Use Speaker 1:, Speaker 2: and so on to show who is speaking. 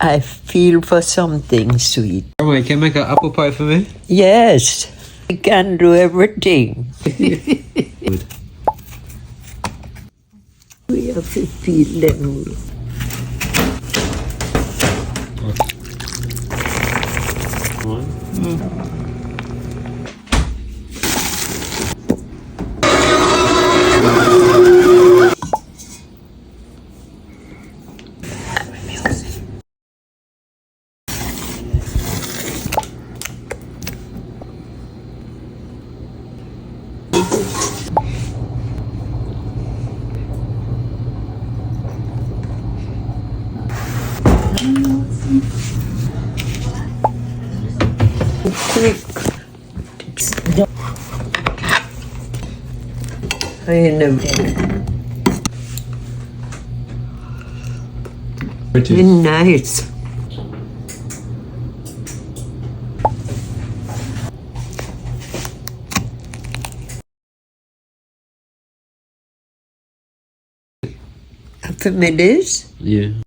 Speaker 1: I feel for something sweet.
Speaker 2: Oh, wait, can you make an apple pie for me?
Speaker 1: Yes, I can do everything.
Speaker 2: Good.
Speaker 1: We have to feel them. Quick. I know. Very nice. After middays?
Speaker 2: Yeah.